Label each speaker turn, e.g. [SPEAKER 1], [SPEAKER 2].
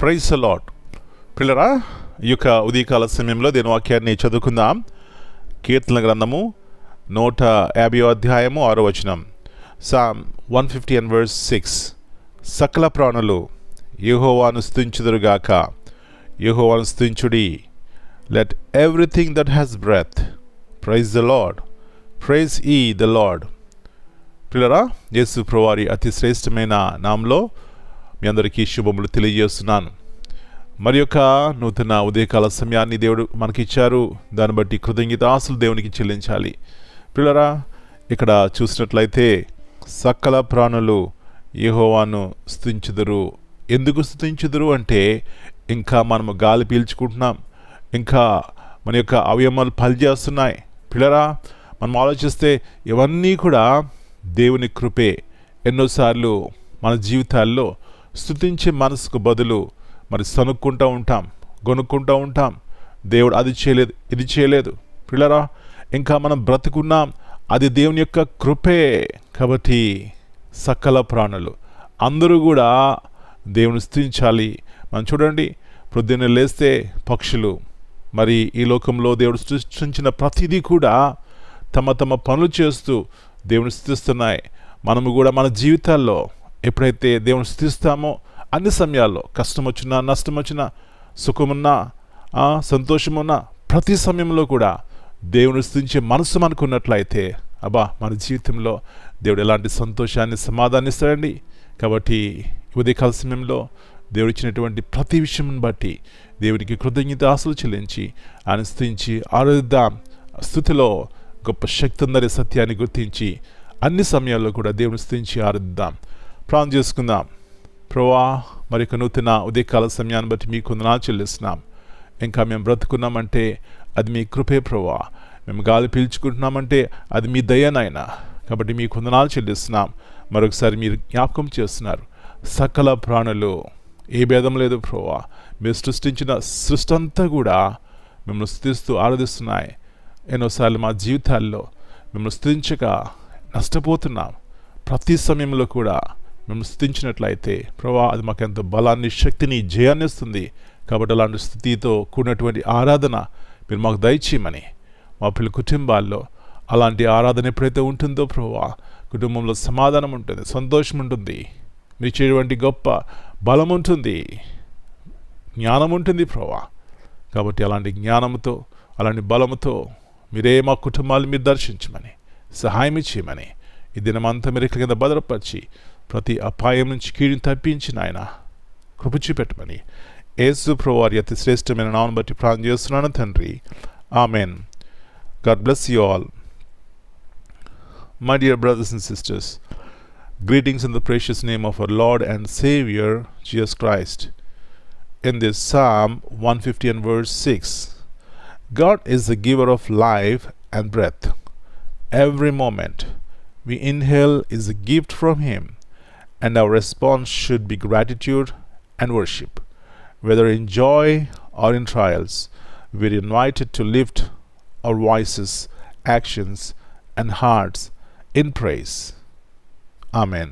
[SPEAKER 1] Praise the lord. పిల్లరా, ఈ యొక్క ఉదయకాల సమయంలో దేని వాక్యాన్ని చదువుకుందాం. కీర్తన గ్రంథము 150 అధ్యాయము 6వ వచనం. సామ్ 150:6. సకల ప్రాణులు యెహోవాను స్తుతించుదురుగాక. యెహోవాను స్తుతించుడి. Let everything that has breath praise the lord. Praise ye the lord. పిల్లరా, యేసు ప్రభువారి అతి శ్రేష్టమైన నామంలో మీ అందరికీ శుభములు తెలియజేస్తున్నాను. మరి యొక్క నూతన ఉదయకాల సమయాన్ని దేవుడు మనకిచ్చారు. దాన్ని బట్టి కృతజ్ఞతాస్తులు దేవునికి చెల్లించాలి. పిల్లరా, ఇక్కడ చూసినట్లయితే సకల ప్రాణులు యెహోవాను స్తుతించుదురు. ఎందుకు స్తుతించుదురు అంటే, ఇంకా మనము గాలి పీల్చుకుంటున్నాం, ఇంకా మన యొక్క అవయవాలు పనిచేస్తున్నాయి. పిల్లరా, మనం ఆలోచిస్తే ఇవన్నీ కూడా దేవుని కృపే. ఎన్నోసార్లు మన జీవితాల్లో స్తుతించే మనసుకు బదులు మరి సనుక్కుంటూ ఉంటాం, గొనుక్కుంటూ ఉంటాం. దేవుడు అది చేయలేదు, ఇది చేయలేదు. పిల్లరా, ఇంకా మనం బ్రతుకున్నాం, అది దేవుని యొక్క కృపే. కాబట్టి సకల ప్రాణులు అందరూ కూడా దేవుని స్తుతించాలి. మనం చూడండి, పొద్దున్నే లేస్తే పక్షులు, మరి ఈ లోకంలో దేవుడు సృష్టించిన ప్రతిదీ కూడా తమ తమ పనులు చేస్తూ దేవుని స్తుతిస్తున్నాయి. మనము కూడా మన జీవితాల్లో ఎప్పుడైతే దేవుని స్తుతిస్తామో, అన్ని సమయాల్లో కష్టం వచ్చినా, నష్టం వచ్చినా, సుఖమున్నా, సంతోషమున్నా, ప్రతి సమయంలో కూడా దేవుని స్తుతించే మనసు మనకున్నట్లయితే మన జీవితంలో దేవుడు ఎలాంటి సంతోషాన్ని, సమాధానం ఇస్తాడండి. కాబట్టి ఉదయకాల సమయంలో దేవుడు ఇచ్చినటువంటి ప్రతి విషయం బట్టి దేవునికి కృతజ్ఞతాస్తులు చెల్లించి ఆయన స్తుతించి ఆరాధిద్దాం. స్తుతిలో గొప్ప శక్తి ఉందనే సత్యాన్ని గుర్తించి అన్ని సమయాల్లో కూడా దేవుని స్తుతించి ఆరాధిద్దాం. ప్రార్థన చేసుకుందాం. ప్రభువా, మరి ఒక నూతన ఉదయకాల సమయాన్ని బట్టి మీకు వందనాలు చెల్లిస్తున్నాం. ఇంకా మేము బ్రతుకున్నామంటే అది మీ కృపే ప్రభువా. మేము గాలి పీల్చుకుంటున్నామంటే అది మీ దయనైనా. కాబట్టి మీకు వందనాలు చెల్లిస్తున్నాం. మరొకసారి మీరు జ్ఞాపకం చేస్తున్నారు, సకల ప్రాణులు ఏ భేదం లేదు ప్రభువా. మీరు సృష్టించిన సృష్టి అంతా కూడా మిమ్మల్ని స్తుతిస్తూ ఆరాధిస్తున్నాయి. ఎన్నోసార్లు మా జీవితాల్లో మిమ్మల్ని స్తుతించక నష్టపోతున్నాం. ప్రతి సమయంలో కూడా మేము స్తుతించినట్లయితే ప్రభువా, అది మాకెంతో బలాన్ని, శక్తిని, జయాన్ని ఇస్తుంది. కాబట్టి అలాంటి స్థితితో కూడినటువంటి ఆరాధన మీరు మాకు దయచేయమని, మా పిల్లల కుటుంబాల్లో అలాంటి ఆరాధన ఎప్పుడైతే ఉంటుందో ప్రభువా, కుటుంబంలో సమాధానం ఉంటుంది, సంతోషం ఉంటుంది, మీరు చేయటువంటి గొప్ప బలం ఉంటుంది, జ్ఞానం ఉంటుంది ప్రభువా. కాబట్టి అలాంటి జ్ఞానంతో, అలాంటి బలంతో మీరే మా కుటుంబాలు మీరు దర్శించమని, సహాయం చేయమని, ఈ దినమంతా మీరు ఇక్కడి కింద భద్రపరిచి ప్రతి అపాయం నుంచి కీడుని తప్పించిన ఆయన కృప చూపెట్టమని యేసు ప్రభువారి అతి శ్రేష్టమైన నామమును బట్టి ప్రార్థన చేస్తున్నాను తండ్రి. Amen. God bless you all. My dear brothers and sisters, greetings in the precious name of our Lord and Savior Jesus Christ. In this Psalm 150:6, God is the giver of life and breath. Every moment we inhale is a gift from Him, and our response should be gratitude and worship. Whether in joy or in trials, we're invited to lift our voices, actions, and hearts in praise. Amen.